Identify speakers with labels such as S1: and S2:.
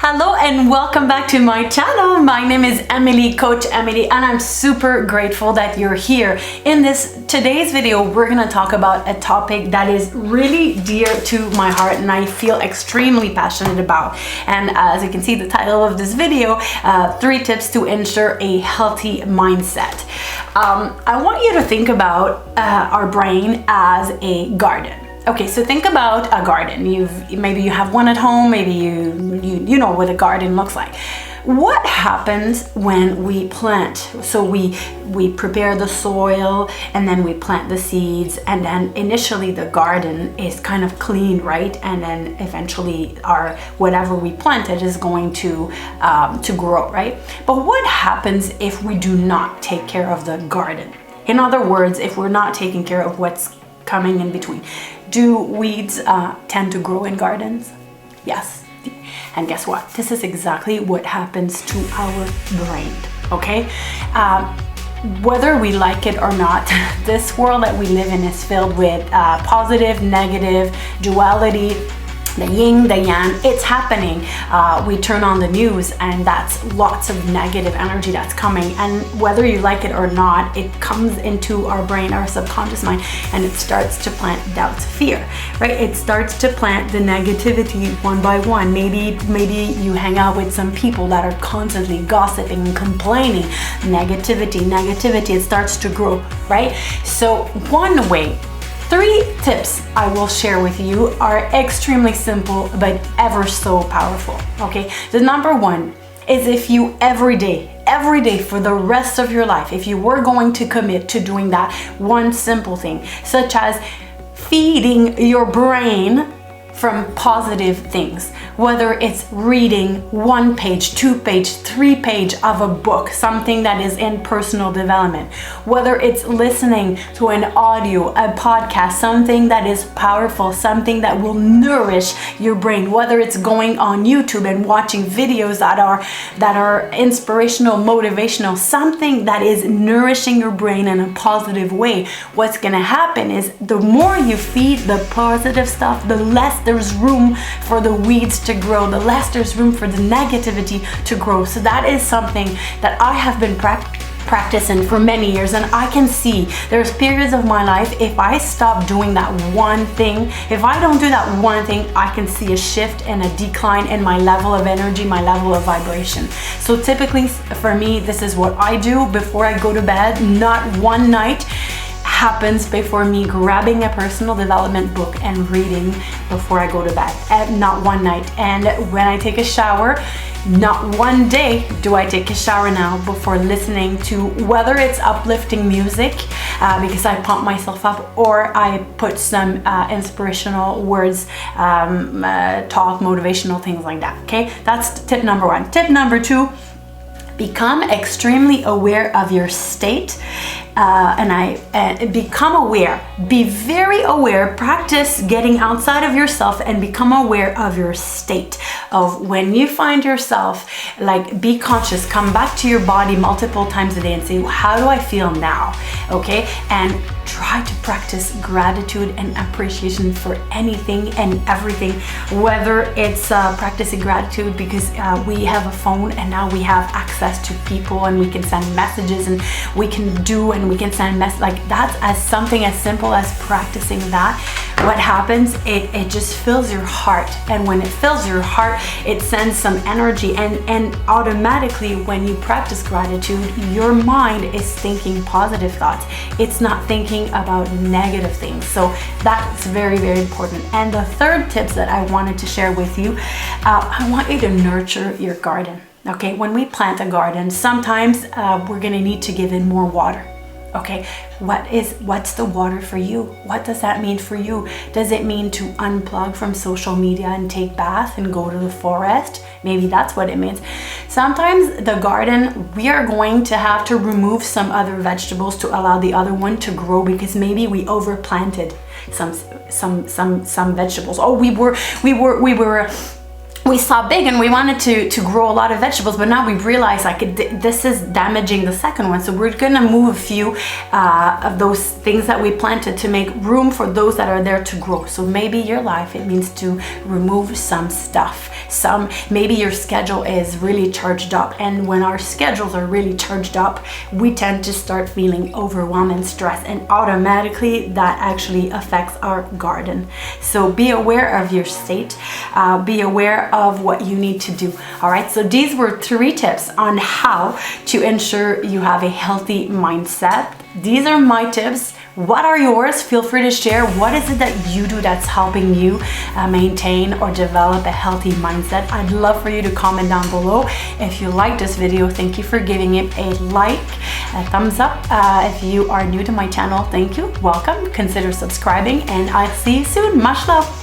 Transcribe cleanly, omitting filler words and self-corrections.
S1: Hello and welcome back to my channel. My name is Amelie, Coach Amelie, and I'm super grateful that you're here. In today's video, we're gonna talk about a topic that is really dear to my heart and I feel extremely passionate about. And as you can see, the title of this video, 3 tips to ensure a healthy mindset. I want you to think about our brain as a garden. Okay, so think about a garden. Maybe you have one at home, maybe you know what a garden looks like. What happens when we plant? So we prepare the soil and then we plant the seeds, and then initially the garden is kind of clean, right? And then eventually whatever we planted is going to grow, right? But what happens if we do not take care of the garden? In other words, if we're not taking care of what's coming in between. Do weeds tend to grow in gardens? Yes. And guess what? This is exactly what happens to our brain, okay? Whether we like it or not, this world that we live in is filled with positive, negative, duality, the yin, the yang. It's happening. We turn on the news and that's lots of negative energy that's coming, and whether you like it or not, it comes into our brain, our subconscious mind, and it starts to plant doubt, fear, right? It starts to plant the negativity one by one. Maybe you hang out with some people that are constantly gossiping and complaining. Negativity, it starts to grow, right? So one way, 3 tips I will share with you are extremely simple but ever so powerful, okay? The number 1 is, if you every day for the rest of your life, if you were going to commit to doing that one simple thing, such as feeding your brain from positive things, whether it's reading 1 page, 2 page, 3 page of a book, something that is in personal development, whether it's listening to an audio, a podcast, something that is powerful, something that will nourish your brain, whether it's going on YouTube and watching videos that are inspirational, motivational, something that is nourishing your brain in a positive way. What's gonna happen is the more you feed the positive stuff, the less there's room for the weeds to grow, the less there's room for the negativity to grow. So that is something that I have been practicing for many years, and I can see there's periods of my life, if I stop doing that one thing, if I don't do that one thing, I can see a shift and a decline in my level of energy, my level of vibration. So typically for me, this is what I do before I go to bed. Not one night happens before me grabbing a personal development book and reading before I go to bed. Not one night. And when I take a shower, not one day do I take a shower now before listening to, whether it's uplifting music because I pump myself up, or I put some inspirational words, talk, motivational things like that. Okay, that's tip number 1. Tip number 2, become extremely aware of your state. Become aware, be very aware, practice getting outside of yourself and become aware of your state. Of when you find yourself, like, be conscious, come back to your body multiple times a day and say, how do I feel now? Okay, and try to practice gratitude and appreciation for anything and everything, whether it's practicing gratitude because we have a phone and now we have access to people and we can send messages and we can send messages like that. As something as simple as practicing that, what happens, it just fills your heart, and when it fills your heart, it sends some energy, and automatically when you practice gratitude, your mind is thinking positive thoughts. It's not thinking about negative things. So that's very, very important. And the 3rd tips that I wanted to share with you, I want you to nurture your garden. Okay, when we plant a garden, sometimes we're gonna need to give it more water. Okay, what's the water for you? What does that mean for you? Does it mean to unplug from social media and take bath and go to the forest? Maybe that's what it means. Sometimes the garden, we are going to have to remove some other vegetables to allow the other one to grow, because maybe we overplanted some vegetables. Oh, we were we saw big and we wanted to grow a lot of vegetables, but now we realize like this is damaging the second one. So we're gonna move a few of those things that we planted to make room for those that are there to grow. So maybe your life, it means to remove some stuff. Maybe your schedule is really charged up, and when our schedules are really charged up, we tend to start feeling overwhelmed and stressed, and automatically that actually affects our garden. So be aware of your state, be aware of what you need to do. All right, so these were 3 tips on how to ensure you have a healthy mindset. These are my tips. What are yours? Feel free to share. What is it that you do that's helping you maintain or develop a healthy mindset? I'd love for you to comment down below. If you like this video, thank you for giving it a like, a thumbs up. If you are new to my channel, thank you. Welcome. Consider subscribing, and I'll see you soon. Much love.